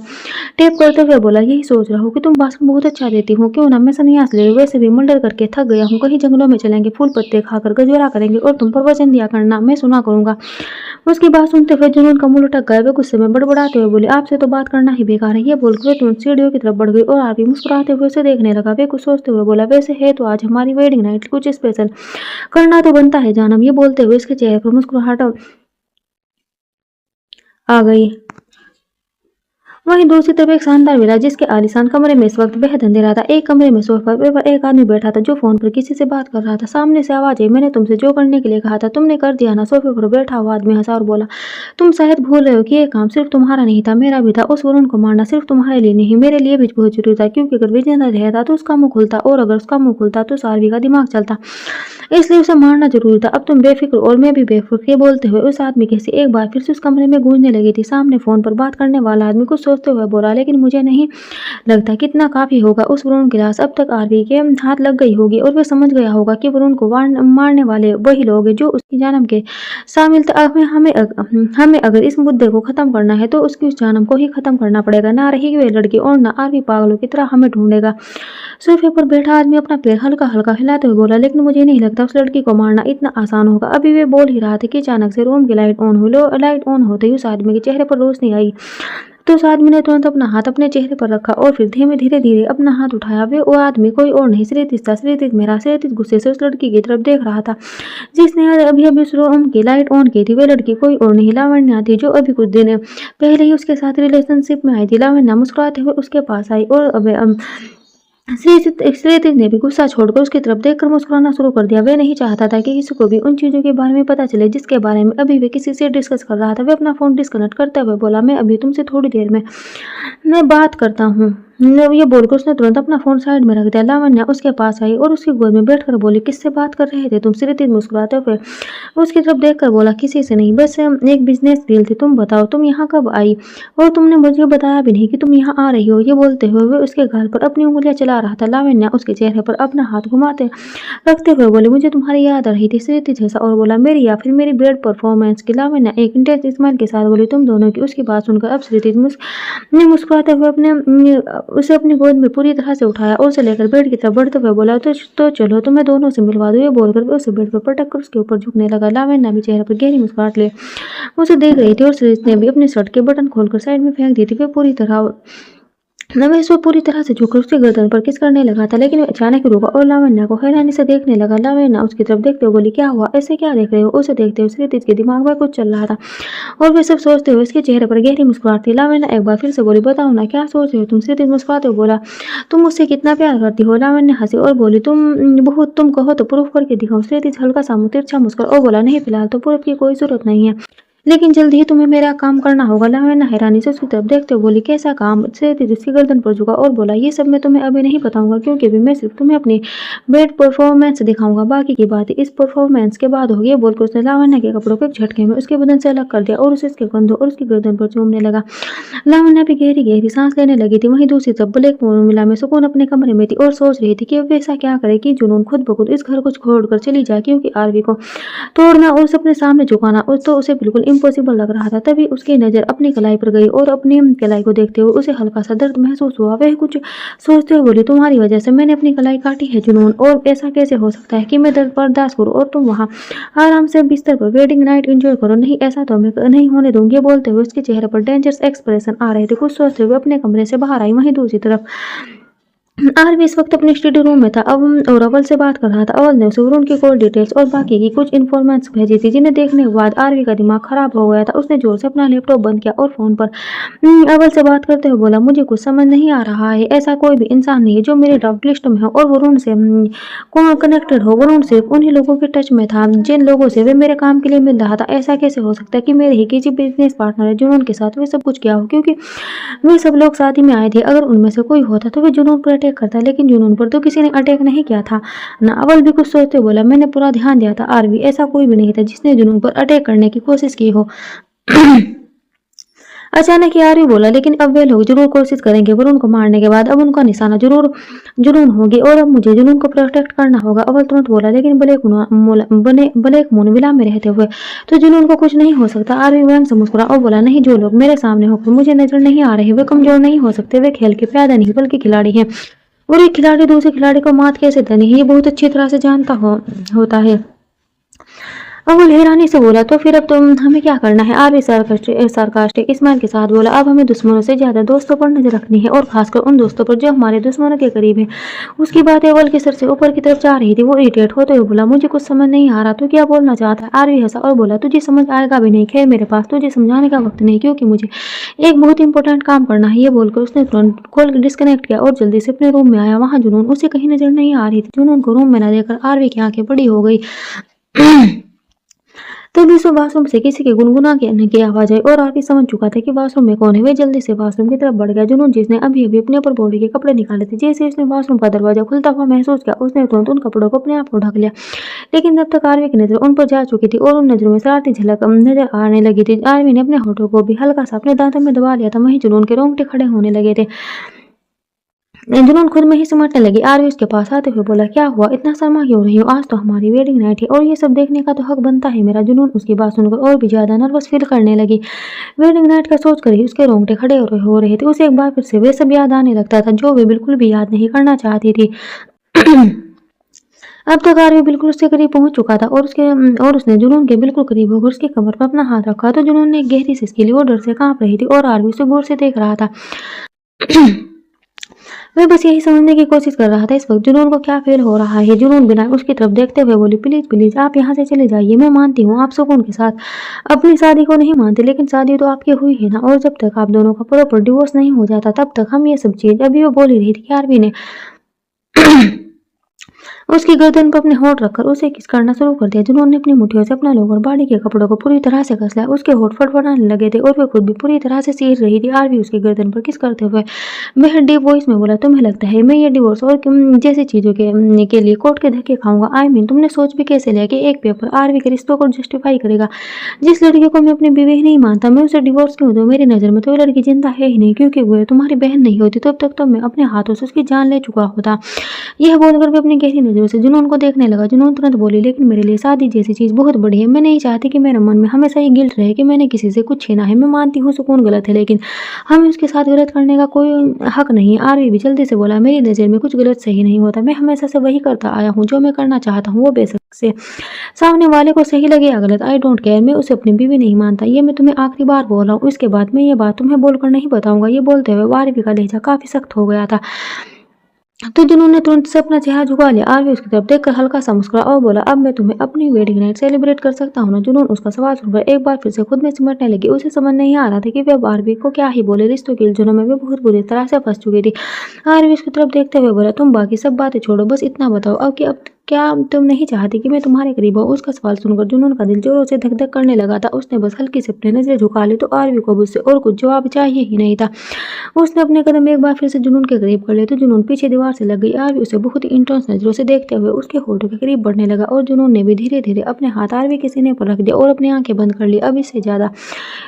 Speaker 1: टेप करते हुए बोला, यही सोच रहा हूँ कि तुम भाषण बहुत अच्छा देती हो, क्यों ना मैं संन्यास ले लूं। वैसे भी मंडर करके थक गया हूँ, कहीं जंगलों में चलेंगे, फूल पत्ते खाकर गजोरा करेंगे और तुम पर वचन दिया करना, मैं सुना करूंगा। उसकी बात सुनते हुए जुनून का मुंह लटक गया। वे गुस्से में बड़बड़ाते हुए बोली, आपसे तो बात करना ही बेकार है। ये बोलकर वे तुरंत सीढ़ियों की तरफ बढ़ गई और आरवी मुस्कुराते हुए उसे देखने लगा। वे कुछ सोचते हुए बोला, वैसे है तो आज हमारी वेडिंग नाइट, कुछ स्पेशल करना तो बनता है जानम। ये बोलते हुए उसके चेहरे पर मुस्कुराहट आ गई। वहीं दूसरी तरफ एक शानदार विला जिसके आलीशान कमरे में इस वक्त बेहद अंधेरा था। एक कमरे में सोफा पर एक आदमी बैठा था जो फोन पर किसी से बात कर रहा था। सामने से आवाज आई, मैंने तुमसे जो करने के लिए कहा था तुमने कर दिया ना। सोफे पर बैठा हुआ आदमी हंसा और बोला, तुम शायद भूल रहे हो कि ये काम सिर्फ तुम्हारा नहीं था, मेरा भी था। उस वरुण को मारना सिर्फ तुम्हारे लिए नहीं, मेरे लिए भी बहुत जरूरी था, क्योंकि अगर विजय न रहता तो उसका मुंह खुलता, और अगर उसका मुंह खुलता तो सारवी का दिमाग चलता, इसलिए उसे मारना जरूरी था। अब तुम बेफिक्र और मैं भी बेफिक्र। ये बोलते हुए उस आदमी की सी एक बार फिर से उस कमरे में गूंजने लगी थी। सामने फोन पर बात करने वाला आदमी कुछ सोचते हुए बोला, लेकिन मुझे नहीं लगता कितना काफी होगा। उस वरुण की लाश अब तक आरवी के हाथ लग गई होगी और वह समझ गया होगा कि वरुण को मारने वाले वही लोग हैं जो उसकी जन्म के शामिल थे। हमें अगर इस मुद्दे को खत्म करना है तो उसकी उस जन्म को ही खत्म करना पड़ेगा, ना रही वे लड़की और ना आरवी पागलों की तरह हमें ढूंढेगा। सोफे पर बैठा आदमी अपना पैर हल्का हल्का हिलाते हुए बोला, लेकिन मुझे नहीं लगता उस लड़की को मारना इतना आसान होगा। अभी वे बोल ही रहा था कि अचानक से रूम की लाइट ऑन हुई। लाइट ऑन होते ही उस आदमी के चेहरे पर रोशनी आई, तो उस आदमी ने तुरंत अपना हाथ अपने चेहरे पर रखा और फिर धीरे धीरे अपना हाथ उठाया। वो आदमी कोई और नहीं, श्रीतिज था। श्रीतिज मेरा श्रीतिज गुस्से से उस लड़की की तरफ देख रहा था जिसने अभी अभी उस रूम की लाइट ऑन की थी। वह लड़की कोई और नहीं, लावण्या थी, जो अभी कुछ दिन पहले ही उसके साथ रिलेशनशिप में आई थी। लावण्या मुस्कुराते हुए उसके पास आई और अब श्रीतिज ने भी गुस्सा छोड़कर उसकी तरफ देखकर मुस्कुराना शुरू कर दिया। वे नहीं चाहता था कि किसी को भी उन चीजों के बारे में पता चले जिसके बारे में अभी वे किसी से डिस्कस कर रहा था। वे अपना फोन डिस्कनेक्ट करते हुए बोला, मैं अभी तुमसे थोड़ी देर में मैं बात करता हूँ। ये बोलकर उसने तुरंत अपना फोन साइड में रख दिया। लावण्या उसके पास आई और उसकी गोद में बैठकर बोली, किससे बात कर रहे थे तुम? श्रीतिज मुस्कुराते हुए उसकी तरफ देखकर बोला, किसी से नहीं, बस एक बिजनेस डील थी। तुम बताओ तुम यहाँ कब आई, और तुमने मुझे बताया भी नहीं कि तुम यहाँ आ रही हो। ये बोलते हुए वे उसके गाल पर अपनी उंगलियां चला रहा था। लावण्या उसके चेहरे पर अपना हाथ घुमाते रखते हुए बोले, मुझे तुम्हारी याद आ रही थी। श्रीतिज जैसा और बोला, मेरी या फिर मेरी बेड परफॉर्मेंस की? लावण्या एक इंटेंस स्माइल के साथ बोली, तुम दोनों की। उसकी बात सुनकर अब श्रीतिज ने मुस्कुराते हुए उसे अपनी गोद में पूरी तरह से उठाया और उसे लेकर बेड की तरफ बढ़ते हुए बोला, तो चलो तुम्हें दोनों से मिलवा दो। ये बोलकर वे उसे बेड पर पटक कर उसके ऊपर झुकने लगा। लावण्या भी चेहरे पर गहरी मुस्कुराहट ले उसे देख रही थी और श्रीतिज ने भी अपने शर्ट के बटन खोलकर साइड में फेंक दी थी। वे पूरी तरह से झुककर उसके गर्दन पर किस करने लगा था, लेकिन अचानक रुका और लावण्या को हैरानी से देखने लगा। लावण्या उसकी तरफ देखते हुए बोली, क्या हुआ, ऐसे क्या देख रहे हो? उसे देखते हुए श्रीतिज के दिमाग में कुछ चल रहा था और वे सब सोचते हुए उसके चेहरे पर गहरी मुस्कुराहट थी। लावण्या एक बार फिर से बोली, बताओ ना क्या सोच रहे हो तुम? श्रीतिज मुस्कुराते हुए बोला, तुम मुझसे कितना प्यार करती हो। लावण्या हंसी और बोली, तुम कहो तो प्रूफ करके दिखाओ। श्रीतिज हल्का सा तिरछा मुस्कुरा और बोला, नहीं, फिलहाल तो प्रूफ की कोई जरूरत नहीं है, लेकिन जल्द ही तुम्हें मेरा काम करना होगा। लावण्या हैरानी से उसकी तरफ देखते हुए बोली, कैसा काम? श्रीतिज उसकी गर्दन पर झुका और बोला, ये सब मैं तुम्हें अभी नहीं बताऊंगा, क्योंकि अभी मैं सिर्फ तुम्हें अपनी बेड परफॉर्मेंस दिखाऊंगा, बाकी की बात इस परफॉर्मेंस के बाद होगी। बोलकर उसने लावण्या के कपड़ों को एक झटके में उसके बदन से अलग कर दिया और उसे उसके कंधों और उसकी गर्दन पर चूमने लगा। लावण्या भी गहरी गहरी सांस लेने लगी थी। वहीं दूसरी तरफ ब्लैक मिला में सुकून अपने कमरे में थी और सोच रही थी कि अब ऐसा क्या करे कि जुनून खुद ब खुद इस घर को छोड़कर चली जाए, क्योंकि आरवी को तोड़ना और उसे अपने सामने झुकाना तो उसे बिल्कुल इम्पॉसिबल लग रहा था। तभी उसकी नजर अपनी कलाई पर गई और अपनी कलाई को देखते हुए उसे हल्का सा दर्द महसूस हुआ। वह कुछ सोचते हुए बोली, तुम्हारी वजह से मैंने अपनी कलाई काटी है जुनून, और ऐसा कैसे हो सकता है कि मैं दर्द बर्दाश्त करूं और तुम वहां आराम से बिस्तर पर वेडिंग नाइट एंजॉय करो? नहीं, ऐसा तो मैं नहीं होने दूंगी। ये बोलते हुए उसके चेहरे पर डेंजरस एक्सप्रेशन आ रहे थे। कुछ सोचते हुए अपने कमरे से बाहर आई। वहीं दूसरी तरफ आरवी इस वक्त अपने स्टडी रूम में था और अव्वल से बात कर रहा था। अव्वल ने उसे वरुण की कॉल डिटेल्स और बाकी की कुछ इन्फॉर्मेशन भेजी थी, जिन्हें देखने के बाद आरवी का दिमाग खराब हो गया था। उसने जोर से अपना लैपटॉप बंद किया और फोन पर अव्वल से बात करते हुए बोला, मुझे कुछ समझ नहीं आ रहा है। ऐसा कोई भी इंसान नहीं है जो मेरे डॉट लिस्ट में हो और वरुण से कनेक्टेड हो। वरुण सिर्फ उन्हीं लोगों के टच में था जिन लोगों से वे मेरे काम के लिए मिल रहा था। ऐसा कैसे हो सकता है कि मेरे ही किसी बिजनेस पार्टनर है जुनून के साथ वे सब कुछ किया हो, क्योंकि वे सब लोग शादी में आए थे। अगर उनमें से कोई होता तो वे जुनून पर अटैक करता, लेकिन जुनून पर तो किसी ने अटैक नहीं किया था ना। अव्वल भी कुछ सोचते बोला, मैंने पूरा ध्यान दिया था आरवी, ऐसा कोई भी नहीं था जिसने जुनून पर अटैक करने की कोशिश की हो। अचानक ही आरवी बोला, लेकिन अब वे लोग जरूर कोशिश करेंगे वरुण को मारने के बाद। अब उनका निशाना जरूर जुनून होगी और अब मुझे जुनून को प्रोटेक्ट करना होगा। अव्वल तुरंत बोला, लेकिन ब्लैक मून विला में रहते हुए तो जुनून को कुछ नहीं हो सकता। आरवी व्यंग से मुस्कुरा और बोला, नहीं, जो लोग मेरे सामने होकर मुझे नजर नहीं आ रहे वे कमजोर नहीं हो सकते। वे खेल के प्यादा नहीं बल्कि खिलाड़ी हैं, और एक खिलाड़ी दूसरे खिलाड़ी को मात कैसे देनी है ये बहुत अच्छी तरह से जानता होता है। अव्वल हैरानी से बोला, तो फिर अब हमें क्या करना है? आरवी सार्कास्टिक स्माइल के साथ बोला, अब हमें दुश्मनों से ज्यादा दोस्तों पर नजर रखनी है, और खासकर उन दोस्तों पर जो हमारे दुश्मनों के करीब है। उसकी बात अव्वल के सर से ऊपर की तरफ जा रही थी। वो इरिटेट होते हुए बोला, मुझे कुछ समझ नहीं आ रहा, तू क्या बोलना चाहता है? आरवी हंसा और बोला, तुझे समझ आएगा भी नहीं। खैर, मेरे पास तुझे समझाने का वक्त नहीं, क्योंकि मुझे एक बहुत इंपॉर्टेंट काम करना है। ये बोलकर उसने तुरंत कॉल डिस्कनेक्ट किया और जल्दी से अपने रूम में आया। वहां जुनून उसे कहीं नजर नहीं आ रही थी। जुनून को रूम में न देखकर आरवी की आंखें बड़ी हो गई। तभी उसे वाशरूम से किसी के गुनगुना की आवाज आई और आरवी समझ चुका था कि वाशरूम में कौन है। वे जल्दी से वाशरूम की तरफ बढ़ गया। जुनून, जिसने अभी अभी अपने ऊपर बॉडी के कपड़े निकाले थे, जैसे उसने वाशरूम का दरवाजा खुलता हुआ महसूस किया, उसने तुरंत उन कपड़ों को अपने आप को ढक लिया। लेकिन तब तक आरवी की नजर उन पर जा चुकी थी और उन नजरों में शरारती झलक नजर आने लगी थी। आरवी ने अपने होठों को भी हल्का सा अपने दांतों में दबा लिया था। वहीं जुनून के रोंगटे खड़े होने लगे थे। जुनून खुद में ही सिमटने लगी। आरवी उसके पास आते हुए बोला, क्या हुआ, इतना शर्मा क्यों रही हो? आज तो हमारी वेडिंग नाइट है और ये सब देखने का तो हक बनता है मेरा। जुनून उसकी बात सुनकर और भी ज्यादा नर्वस फील करने लगी। वेडिंग नाइट का सोच कर ही उसके रोंगटे खड़े हो रहे थे। उसे एक बार फिर से वे सब याद आने लगता था जो वे बिल्कुल भी याद नहीं करना चाहती थी। अब तक आरवी बिल्कुल उसके करीब पहुंच चुका था और उसने जुनून के बिल्कुल करीब होकर उसके कमर पर अपना हाथ रखा तो जुनून ने गहरी सिसकी ली। वो डर से कांप रही थी और आरवी उसे गौर से देख रहा था। वह बस यही समझने की कोशिश कर रहा था इस वक्त जुनून को क्या फील हो रहा है। जुनून बिना उसकी तरफ देखते हुए बोली, प्लीज प्लीज आप यहाँ से चले जाइए। मैं मानती हूँ आप सुकून के साथ अपनी शादी को नहीं मानते, लेकिन शादी तो आपकी हुई है ना, और जब तक आप दोनों का प्रॉपर डिवोर्स नहीं हो जाता तब तक हम ये सब चीज। अभी वो बोल ही रही थी कि आरवी ने उसकी गर्दन पर अपने होठ रखकर उसे किस करना शुरू कर दिया। जुनून ने अपनी मुट्ठियों से अपना लोअर बॉडी के कपड़ों को पूरी तरह से कस लिया। उसके होठ फड़फड़ाने लगे थे और वह खुद भी पूरी तरह से चीर रही थी। आरवी उसकी गर्दन पर किस करते हुए बेहद डीप वॉइस में बोला, तुम्हें लगता है मैं ये डिवोर्स और जैसी चीजों के लिए कोर्ट के धक्के खाऊंगा? आई मीन तुमने सोच भी कैसे लिया कि एक पेपर आरवी के रिश्तों को जस्टिफाई करेगा? जिस लड़की को मैं अपनी बीवी नहीं मानता मैं उसे डिवोर्स क्यों दूं? मेरी नजर में तो ये लड़की जिंदा है ही नहीं, क्योंकि वो तुम्हारी बहन नहीं होती तब तक तो मैं अपने हाथों से उसकी जान ले चुका होता। यह बोलकर भी अपनी गहरी नजरों से जुनून को देखने लगा। जुनून तुरंत बोली, लेकिन मेरे लिए शादी जैसी चीज बहुत बड़ी है। मैं नहीं चाहती कि मेरे मन में हमेशा ये गिल्ट रहे कि मैंने किसी से कुछ छीना है। मैं मानती हूँ सुकून गलत है, लेकिन हमें उसके साथ गलत करने का कोई हक नहीं। आरवी भी जल्दी से बोला, मेरी नजर में कुछ गलत सही नहीं होता। मैं हमेशा से वही करता आया हूँ जो मैं करना चाहता हूँ, वो बेशक से सामने वाले को सही लगे या गलत, आई डोंट केयर। मैं उसे अपनी बीवी नहीं मानता। ये मैं तुम्हें आखिरी बार बोल रहा हूँ, इसके बाद मैं ये बात तुम्हें बोलकर नहीं बताऊंगा। ये बोलते हुए आरवी का लहजा काफी सख्त हो गया था। तो जुनून ने तुरंत से अपना चेहरा झुका लिया। आरवी उसकी तरफ देखकर हल्का सा मुस्कुरा और बोला, अब मैं तुम्हें अपनी वेडिंग नाइट सेलिब्रेट कर सकता हूँ ना? जुनून उसका सवाल सुनकर एक बार फिर से खुद में सिमटने लगी। उसे समझ नहीं आ रहा था कि वह आरवी को क्या ही बोले। रिश्तों की उलझनों में वे बहुत बुरी तरह से फंस चुकी थी। आरवी उसकी तरफ देखते हुए बोला, तुम बाकी सब बातें छोड़ो, बस इतना बताओ अब क्या तुम नहीं चाहती कि मैं तुम्हारे करीब हूँ? उसका सवाल सुनकर जुनून का दिल जोरों से धक धक करने लगा था। उसने बस हल्की से अपनी नजरें झुका ली तो आरवी को उससे और कुछ जवाब चाहिए ही नहीं था। उसने अपने कदम एक बार फिर से जुनून के करीब कर लिए तो जुनून पीछे दीवार से लग गई। आरवी उसे बहुत ही इंटेंस नजरों से देखते हुए उसके होठों के करीब बढ़ने लगा और जुनून ने भी धीरे धीरे अपने हाथ आरवी के सीने पर रख दिया और अपनी आंखें बंद कर ली। अब इससे ज्यादा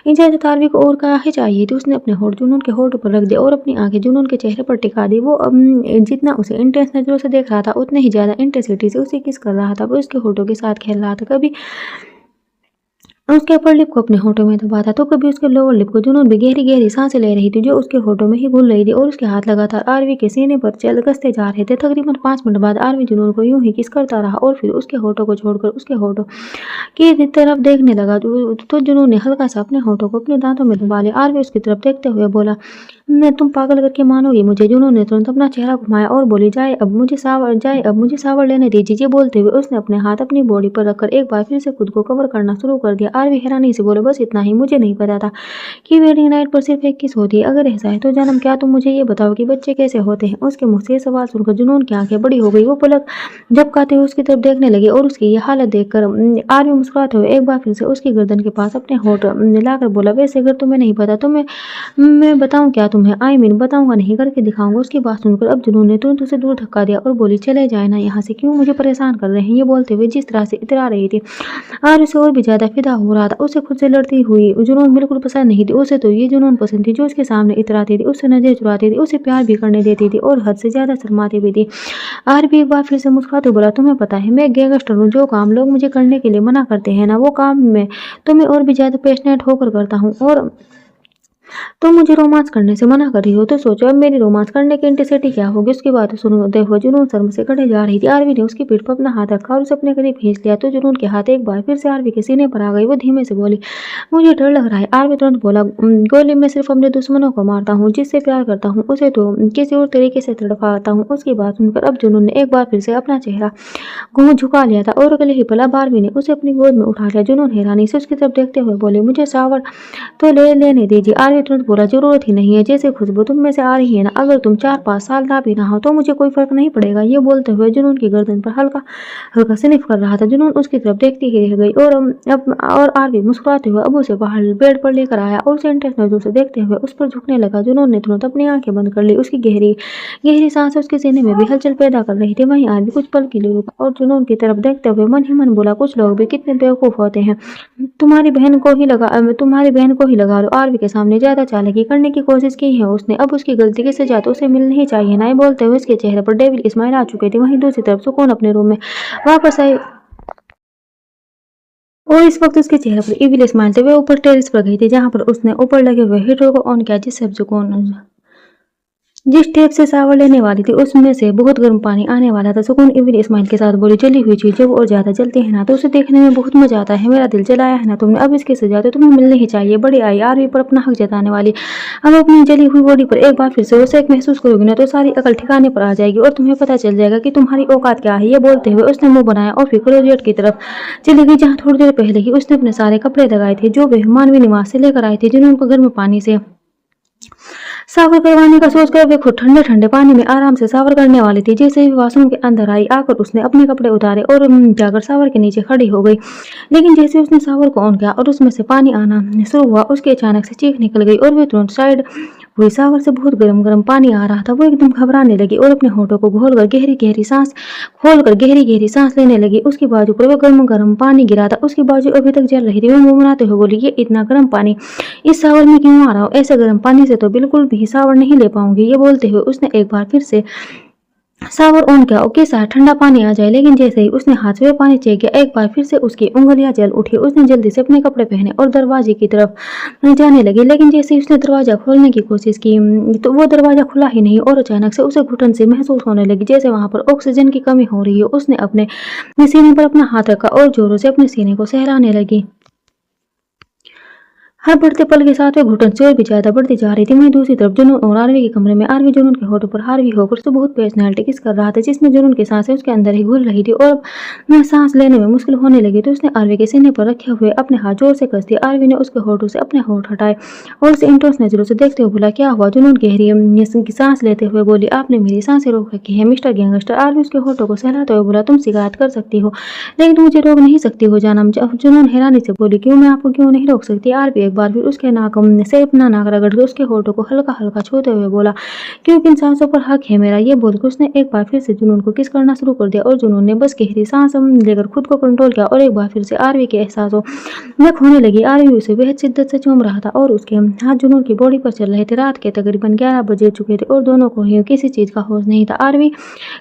Speaker 1: इजाजत आरवी को और क्या ही चाहिए थी। उसने अपने होठ जुनून के होठ पर रख दिया और अपनी आंखें जुनून के चेहरे पर टिका दी। वो जितना उसे इंटेंस नजरों से देख रहा था उतने ही ज्यादा इंटेंसिटी से उसे किस कर रहा था। वो उसके होठों के साथ खेल रहा था, कभी उसके अपर लिप को अपने होठों में दबाता तो कभी उसके लोअर लिप को। जुनून भी गहरी गहरी सांसें ले रही थी जो उसके होठों में ही घुल रही थी और उसके हाथ लगातार आरवी के सीने पर कसते जा रहे थे। तकरीबन 5 मिनट बाद आरवी जुनून को यूं ही किस करता रहा और फिर उसके होठों को छोड़कर उसके होठों की तरफ देखने लगा। तो जुनून ने हल्का सा अपने होठों को अपने दांतों में दबा लिया। आरवी उसकी तरफ देखते हुए बोला, मैं तुम पागल करके मानोगी मुझे? जुनून ने तुरंत अपना चेहरा घुमाया और बोली, जाए अब मुझे सावर लेने दीजिए। बोलते हुए उसने अपने हाथ अपनी बॉडी पर रखकर एक बार फिर से खुद को कवर करना शुरू कर दिया। आरवी हैरानी से बोले, बस इतना ही? मुझे नहीं पता था कि वेडिंग नाइट पर सिर्फ एक किस होती है। अगर ऐसा है तो जन्म क्या तुम मुझे ये बताओ कि बच्चे कैसे होते हैं? उसके मुंह से सवाल सुनकर जुनून की आंखें बड़ी हो गई। वो पलक झपकाते हुए उसकी तरफ देखने लगे और उसकी ये हालत देखकर आरवी मुस्कुराते हुए एक बार फिर से उसकी गर्दन के पास अपने होठ लाकर बोला, वैसे अगर तुम्हें नहीं पता तो मैं बताऊं क्या तुम्हें, आई मीन बताऊंगा नहीं, करके दिखाऊंगा। उसकी बात सुनकर अब जुनून ने तुरंत उसे दूर धक्का दिया और बोली, चले जाए ना यहाँ से, क्यों मुझे परेशान कर रहे हैं। ये बोलते हुए जिस तरह से इतरा रही थी और उसे और भी ज्यादा फिदा हो रहा था। उसे खुद से लड़ती हुई जुनून बिल्कुल पसंद नहीं थी। उसे तो ये जुनून पसंद थी जो उसके सामने इतराती थी, उससे नजर चुराती थी, उसे प्यार भी करने देती थी और हद से ज्यादा शर्माती भी थी। आरवी एक बार फिर से मुस्कुराते बोला, तुम्हें पता है मैं गैंगस्टर हूँ। जो काम लोग मुझे करने के लिए मना करते हैं ना, वो काम मैं तुम्हें और भी ज्यादा पैशनेट होकर करता हूँ। और तुम मुझे रोमांस करने से मना कर रही हो, तो सोचो अब मेरी रोमांस करने की इंटेंसिटी क्या होगी। उसकी बात सुनते हुए जुनून शर्म से कटे जा रही थी। आरवी ने उसकी पीठ पर अपना हाथ रखा और उसे अपने करीब खींच लिया तो जुनून के हाथ एक बार फिर से आरवी के सीने पर आ गई। वो धीमे से बोली, मुझे डर लग रहा है। आरवी तुरंत बोला, गोली मैं सिर्फ अपने दुश्मनों को मारता हूँ, जिससे प्यार करता हूँ उसे तो किसी और तरीके से तड़पाता हूँ। उसकी बात सुनकर अब जुनून ने एक बार फिर से अपना चेहरा घूम झुका लिया था और अगले ही पल अब आरवी ने उसे अपनी गोद में उठा लिया। जुनून हैरानी से उसकी तरफ देखते हुए बोले, मुझे शावर तो लेने दीजिए। आरवी तुरंत बोला, जरूरत ही नहीं है, जैसे खुशबू तुम में से आ रही है ना, अगर तुम 4-5 साल ना भी ना हो तो मुझे कोई फर्क नहीं पड़ेगा। ये बोलते हुए जुनून की गर्दन पर हल्का हल्का स्निफ कर रहा था। जुनून उसकी तरफ देखती ही रह गई और आरवी मुस्कुराते हुए अब उसे बाहर बेड पर लेकर आया और उसे इंटरेस्ट नजरों से देखते हुए उस पर झुकने लगा। जुनून ने तुरंत अपनी आंखें बंद कर ली। उसकी गहरी गहरी सांस उसके सीने में भी हलचल पैदा कर रही थी। वहीं आरवी कुछ पल के लिए रुका और जुनून की तरफ देखते हुए मन ही मन बोला, कुछ लोग भी कितने बेवकूफ होते हैं। तुम्हारी बहन को ही लगा लो। आरवी के सामने ज्यादा चालाकी करने की कोशिश की है उसने, अब उसकी गलती की सजा तो उसे मिलनी ही चाहिए ना। बोलते हुए उसके चेहरे पर डेविल स्माइल आ चुके थे। वहीं दूसरी तरफ सुकून अपने रूम में वापस आई और इस वक्त उसके चेहरे पर इविल स्माइल थे। वे ऊपर टेरेस पर गई थी जहां पर उसने ऊपर लगे हुए हीटर को ऑन किया, जिससे अब सुकून जिस टेप से शावर लेने वाली थी उसमें से बहुत गर्म पानी आने वाला था। सुकून इविल स्माइल के साथ बोली, जली हुई चीज जब और ज्यादा जलती है ना तो उसे देखने में बहुत मजा आता है। मेरा दिल जलाया है ना तुमने, अब इसकी सजा तो तुम्हें मिलनी ही चाहिए। बड़ी आई आरवी पर अपना हक जताने वाली अब अपनी जली हुई बॉडी पर एक बार फिर से उसे एक महसूस करोगी ना तो सारी अकल ठिकाने पर आ जाएगी और तुम्हें पता चल जाएगा कि तुम्हारी औकात क्या है। ये बोलते हुए उसने मुंह बनाया और फिर क्लोजेट की तरफ चली गई जहाँ थोड़ी देर पहले ही उसने अपने सारे कपड़े लगाए थे जो वे मानवीय निवास से लेकर आए थे। जिन्होंने उनको गर्म पानी से शावर करवाने का सोचकर वे खुद ठंडे ठंडे पानी में आराम से शावर करने वाली थी। जैसे ही वॉशरूम के अंदर आई आकर उसने अपने कपड़े उतारे और जाकर शावर के नीचे खड़ी हो गई। लेकिन जैसे उसने शावर को ऑन किया और उसमें से पानी आना शुरू हुआ, उसके अचानक से चीख निकल गई और वे तुरंत साइड हुई। शावर से बहुत गर्म गर्म पानी आ रहा था। वो एकदम घबराने लगी और अपने होठों को खोलकर गहरी गहरी सांस लेने लगी। उसकी बाजू पर वो गर्म गर्म पानी गिरा था। उसकी बाजू अभी तक जल रही थी। वो मुंमुनाते हुए बोली, ये इतना गर्म पानी इस शावर में क्यों आ रहा हो? ऐसे गर्म पानी से तो बिल्कुल भी शावर नहीं ले पाऊंगी। ये बोलते हुए उसने एक बार फिर से शावर ऑन किया और कैसा ठंडा पानी आ जाए। लेकिन जैसे ही उसने हाथ से पानी चेक किया एक बार फिर से उसकी उंगलियां जल उठी। उसने जल्दी से अपने कपड़े पहने और दरवाजे की तरफ जाने लगी। लेकिन जैसे ही उसने दरवाजा खोलने की कोशिश की तो वो दरवाजा खुला ही नहीं और अचानक से उसे घुटन सी महसूस होने लगी, जैसे वहां पर ऑक्सीजन की कमी हो रही हो। उसने अपने सीने पर अपना हाथ रखा और जोरों से अपने सीने को सहलाने लगी। हर बढ़ते पल के साथ वे घुटन से और भी ज्यादा बढ़ती जा रही थी। वहीं दूसरी तरफ जुनून और आरवी के कमरे में आरवी जुनून के होठों पर हावी होकर उससे बहुत पर्सनैलिटी किस कर रहा था, जिसमें जुनून की सांसें उसके अंदर ही घुल रही थी और सांस लेने में मुश्किल होने लगी। तो उसने आरवी के सीने पर रखे हुए अपने हाथ जोर से कस दिए। आरवी ने उसके होठों से अपने होठ हटाए और उसे इंटरेस्ट नजरों से देखते हुए बोला, क्या हुआ? जुनून गहरी सांस लेते हुए बोली, आपने मेरी सांसें रोक रखी है मिस्टर गैंगस्टर। आरवी उसके होठों को सहलाते हुए बोला, तुम शिकायत कर सकती हो लेकिन मुझे रोक नहीं सकती हो जानम। जुनून हैरानी से बोली, क्यों? मैं आपको क्यों नहीं रोक सकती? आरवी एक बार फिर उसके नाक से अपना नाक रगड़ के उसके होठों को हल्का हल्का छूते हुए बोला, क्योंकि इन सांसों पर हक है मेरा। ये बोलकर उसने एक बार फिर से जुनून को किस करना शुरू कर दिया और जुनून ने बस गहरी सांस लेकर खुद को कंट्रोल किया और एक बार फिर से आरवी के एहसासों में खोने लगी। आरवी उसे बेहद शिद्दत से चूम रहा था और उसके हाथ जुनून की बॉडी पर चल रहे थे। रात के तकरीबन 11 बजे चुके थे और दोनों को ही किसी चीज का होश नहीं था। आरवी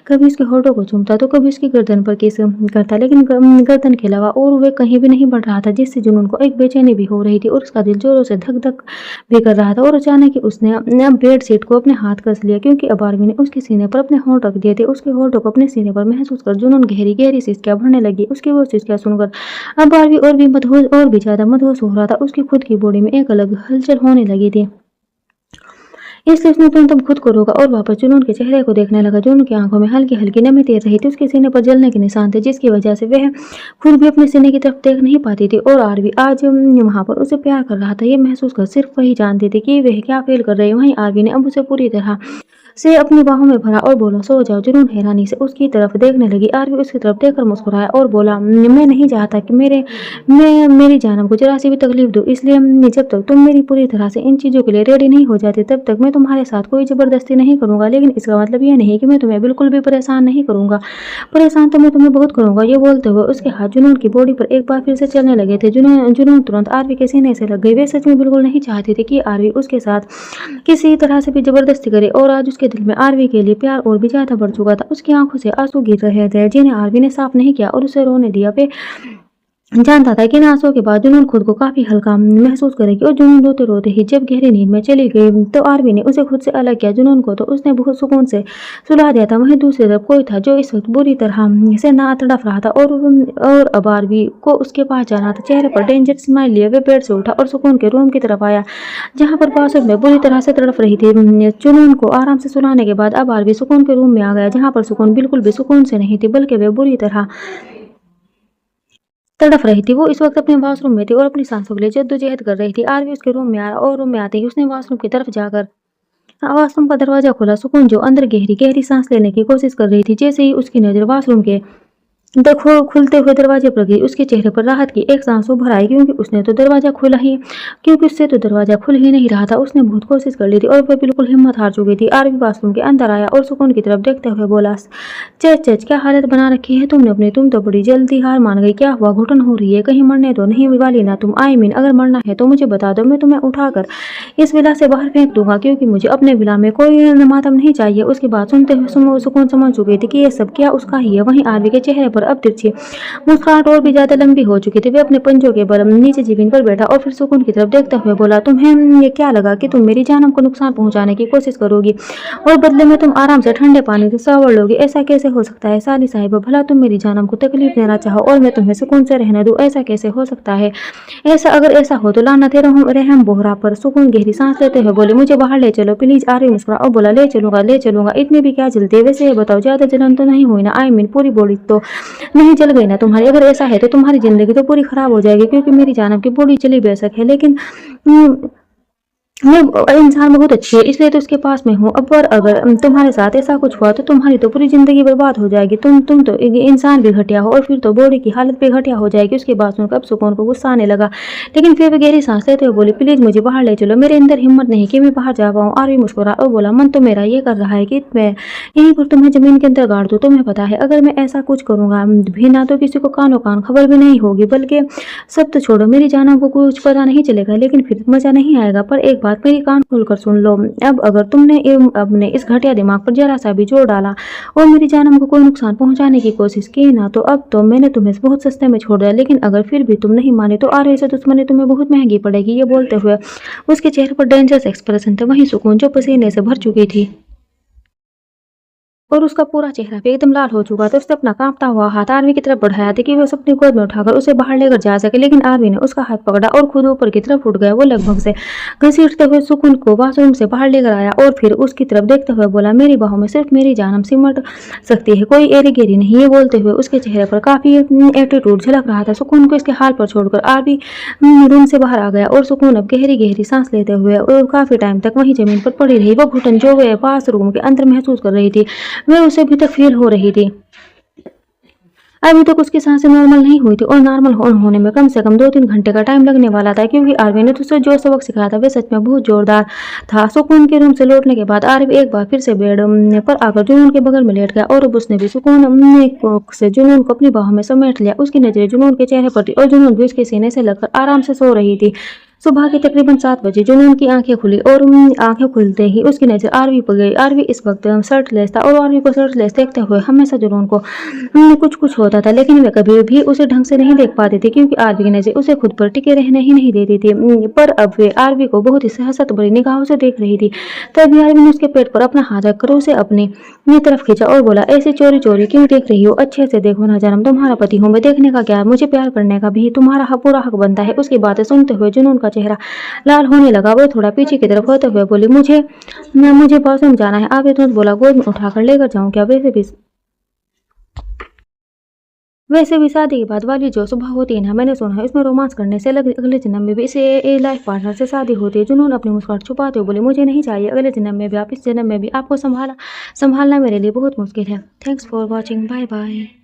Speaker 1: कभी उसके होठों को चूमता तो कभी उसकी गर्दन पर किस करता, लेकिन गर्दन के अलावा और वे कहीं भी नहीं बढ़ रहा था, जिससे जुनून को एक बेचैनी भी हो रही थी और उसका दिल जोरों से धक धक भी कर रहा था। और अचानक ही उसने अपने बेड शीट को अपने हाथ कस लिया, क्योंकि अब आरवी ने उसके सीने पर अपने होंठ रख दिए थे। उसके होंठों को अपने सीने पर महसूस कर जुनून गहरी गहरी सिसकियां भरने लगी। उसकी वो सिसकियां सुनकर अब आरवी और भी ज्यादा मदहोश हो रहा था। उसकी खुद की बॉडी में एक अलग हलचल होने लगी थी, इसलिए उसने तुरंत खुद को रोका और वापस जुनून के चेहरे को देखने लगा। जुनून की आंखों में हल्की हल्की नमी तैर रही थी। उसके सीने पर जलने के निशान थे, जिसकी वजह से वह खुद भी अपने सीने की तरफ देख नहीं पाती थी। और आरवी आज वहां पर उसे प्यार कर रहा था, ये महसूस कर सिर्फ वही जानती थी कि वह क्या फील कर रही है। वहीं आरवी ने अब उसे पूरी तरह से अपनी बाहों में भरा और बोला, सो जाओ। जुनून हैरानी से उसकी तरफ देखने लगी। आरवी उसकी तरफ देखकर मुस्कुराया और बोला, मैं नहीं चाहता कि मैं मेरी जानब को जरा सी भी तकलीफ दूँ, इसलिए जब तक तुम मेरी पूरी तरह से इन चीज़ों के लिए रेडी नहीं हो जाती तब तक मैं तुम्हारे साथ कोई ज़बरदस्ती नहीं करूँगा। लेकिन इसका मतलब यह नहीं कि मैं तुम्हें बिल्कुल भी परेशान नहीं करूँगा। परेशान तो मैं तुम्हें बहुत करूँगा। ये बोलते हुए उसके हाथ जुनून की बॉडी पर एक बार फिर से चलने लगे थे। जुनून तुरंत आरवी के सीने से लग गई। वे सच में बिल्कुल नहीं चाहती थी कि आरवी उसके साथ किसी तरह से भी जबरदस्ती करे, और आज उसके दिल में आरवी के लिए प्यार और भी ज्यादा बढ़ चुका था। उसकी आंखों से आंसू गिर रहे थे जिन्हें आरवी ने साफ नहीं किया और उसे रोने दिया। वे जानता था कि इन आंसुओं के बाद जुनून खुद को काफी हल्का महसूस करेगी, और जुनून रोते रोते ही जब गहरी नींद में चली गई तो आरवी ने उसे खुद से अलग किया। जुनून को तो उसने बहुत सुकून से सुला दिया था। वहीं दूसरी तरफ कोई था जो इस वक्त बुरी तरह से ना तड़प रहा था, और अब आरवी को उसके पास जाना था। चेहरे पर डेंजर स्माइल लिए वे बेड से उठा और सुकून के रूम की तरफ आया जहाँ पर बासुर में बुरी तरह से तड़प रही थी। जुनून को आराम से सुलाने के बाद अब आरवी सुकून के रूम में आ गया जहाँ पर सुकून बिल्कुल भी सुकून से नहीं थी, बल्कि वे बुरी तरह तड़प रही थी। वो इस वक्त अपने वॉशरूम में थी और अपनी सांसों के लिए जद्दोजहद कर रही थी। आरवी उसके रूम में आया और रूम में आते ही उसने वॉशरूम की तरफ जाकर वॉशरूम का दरवाजा खोला। सुकून जो अंदर गहरी गहरी सांस लेने की कोशिश कर रही थी, जैसे ही उसकी नजर वॉशरूम के देखो खुलते हुए दरवाजे पर गई, उसके चेहरे पर राहत की एक सांस उभर आई, क्योंकि उससे तो दरवाजा खुल ही नहीं रहा था। उसने बहुत कोशिश कर ली थी और वह बिल्कुल हिम्मत हार चुकी थी। आरवी बाथरूम के अंदर आया और सुकून की तरफ देखते हुए बोला, चच क्या हालत बना रखी है तुमने अपनी, तुम तो बड़ी जल्दी हार मान गई। क्या हुआ, घुटन हो रही है? कहीं मरने तो नहीं वाली ना तुम? आई मीन अगर मरना है तो मुझे बता दो, मैं तुम्हें उठाकर इस विला से बाहर फेंक दूंगा, क्योंकि मुझे अपने विला में कोई मातम नहीं चाहिए। उसकी बात सुनते हुए सुकून समझ चुकी थी कि ये सब क्या उसका ही है। वहीं आरवी के चेहरे पर अब तिरछी मुस्कुराहट और भी ज्यादा लंबी हो चुकी थी। वे अपने पंजों के बल नीचे जमीन पर बैठा और फिर सुकून की तरफ देखते हुए बोला, तुम्हें ये क्या लगा कि तुम मेरी जानम को नुकसान पहुंचाने की कोशिश करोगी और बदले में तुम आराम से ठंडे पानी से शावर लोगी? ऐसा कैसे हो सकता है साली साहिबा? भला तुम मेरी जानम को तकलीफ देना चाहो और मैं तुम्हें सुकून से रहने दूं? ऐसा कैसे हो सकता है? अगर ऐसा हो तो लानत है रहम बोहरा पर। सुकून गहरी सांस लेते हुए बोले, मुझे बाहर ले चलो प्लीज। आरवी मुस्कुरा और बोला, ले चलूंगा। इतनी भी क्या जलती है? वैसे ये बताओ, ज्यादा जलन तो नहीं हुई ना? आई मीन पूरी बॉडी तो नहीं जल गई ना तुम्हारी? अगर ऐसा है तो तुम्हारी जिंदगी तो पूरी खराब हो जाएगी, क्योंकि मेरी जानब की बॉडी चली बेशक है, लेकिन मैं इंसान बहुत अच्छी है, इसलिए तो उसके पास में हूँ। अब पर अगर तुम्हारे साथ ऐसा कुछ हुआ तो तुम्हारी तो पूरी जिंदगी बर्बाद हो जाएगी। तुम तो इंसान भी घटिया हो और फिर तो बॉडी की हालत भी घटिया हो जाएगी। उसके बाद सुनकर अब सुकून को गुस्सा आने लगा, लेकिन फिर भी गहरी सांस लेते हुए बोली, प्लीज मुझे बाहर ले चलो, मेरे अंदर हिम्मत नहीं कि मैं बाहर जा पाऊँ। आरवी मुस्कुरा और बोला, मन तो मेरा ये कर रहा है कि मैं यहीं पर तुम्हें जमीन के अंदर गाड़ दूँ। तुम्हें पता है अगर मैं ऐसा कुछ करूंगा भी ना तो किसी को कानो कान खबर भी नहीं होगी, बल्कि सब तो छोड़ो मेरी जानों को कुछ पता नहीं चलेगा, लेकिन फिर मजा नहीं आएगा। पर एक बात मेरी कान खोलकर सुन लो, अब अगर तुमने अपने इस घटिया दिमाग पर जरा सा भी जोर डाला और मेरी जानम को कोई नुकसान पहुंचाने की कोशिश की ना, तो अब तो मैंने तुम्हें बहुत सस्ते में छोड़ दिया। लेकिन अगर फिर भी तुम नहीं माने तो आरवी से दुश्मनी तुम्हें बहुत महंगी पड़ेगी। ये बोलते हुए उसके चेहरे पर डेंजरस एक्सप्रेशन थे। वहीं सुकून जो पसीने से भर चुकी थी और उसका पूरा चेहरा भी एकदम लाल हो चुका था, उसने अपना कांपता हुआ हाथ आरवी की तरफ बढ़ाया था कि वह अपनी गोद में उठाकर उसे बाहर लेकर जा सके, लेकिन आरवी ने उसका हाथ पकड़ा और खुद ऊपर की तरफ उठ गया। वो लगभग से घसीटते हुए सुकून को बाथरूम से बाहर लेकर आया और फिर उसकी तरफ देखते हुए बोला, मेरी बाहों में सिर्फ मेरी जानम सिमट सकती है, कोई एरी गेरी नहीं। ये बोलते हुए उसके चेहरे पर काफी एटीट्यूड झलक रहा था। सुकून को इसके हाल पर छोड़कर आरवी रूम से बाहर आ गया और सुकून अब गहरी गहरी सांस लेते हुए और काफी टाइम तक वहीं जमीन पर पड़ी रही। वो घुटन जो वह बाथरूम के अंदर महसूस कर रही थी वह उसे अभी तक फील हो रही थी। अभी तक उसकी सांसें नॉर्मल नहीं हुई थी और नॉर्मल होने में कम से कम 2-3 घंटे का टाइम लगने वाला था, क्योंकि आरवी ने उसे जो सबक सिखाया था वह सच में बहुत जोरदार था। सुकून के रूम से लौटने के बाद आरवी एक बार फिर से बेड पर आकर जुनून के बगल में लेट गया और अब उसने भी सुकून से जुनून को अपनी बाहों में समेट लिया। उसकी नजरें जुनून के चेहरे पर थी और जुनून भी उसके सीने से लगकर आराम से सो रही थी। सुबह के तकरीबन 7 बजे जुनून की आंखें खुली और आंखें खुलते ही उसकी नजर आरवी पर गई। आरवी इस वक्त शर्टलेस था और आरवी को शर्टलेस देखते हुए हमेशा जुनून को कुछ होता था, लेकिन वे कभी भी उसे ढंग से नहीं देख पाते थे, क्योंकि आरवी की नजर उसे खुद पर टिके रहने ही नहीं देती थी। पर अब वे आरवी को बहुत ही सहसत बड़ी निगाहों से देख रही थी। तभी आरवी ने उसके पेट पर अपना हाथ रखकर उसे अपनी तरफ खींचा और बोला, ऐसे चोरी चोरी क्यों देख रही हो? अच्छे से देखो ना जानम, तुम्हारा पति हूँ मैं, देखने का क्या है? मुझे प्यार करने का भी तुम्हारा पूरा हक बनता है। उसकी बातें सुनते हुए जुनून का चेहरा लाल होने लगा। वो थोड़ा पीछे की तरफ होते हुए बोली, मुझे वॉशरूम जाना है। आरवी तुरंत बोला, गोद में उठाकर लेकर जाऊं क्या? वैसे भी वैसे भी शादी के बाद वाली जो सुबह होती है ना, मैंने सुना है इसमें रोमांस करने से अगले जन्म में भी इसे लाइफ पार्टनर से शादी होती है। जुनून अपनी मुस्कुराहट छुपाते हुए बोले, मुझे नहीं चाहिए अगले जन्म में भी आप, इस जन्म में भी आपको संभालना मेरे लिए बहुत मुश्किल है। Thanks for watching, bye bye.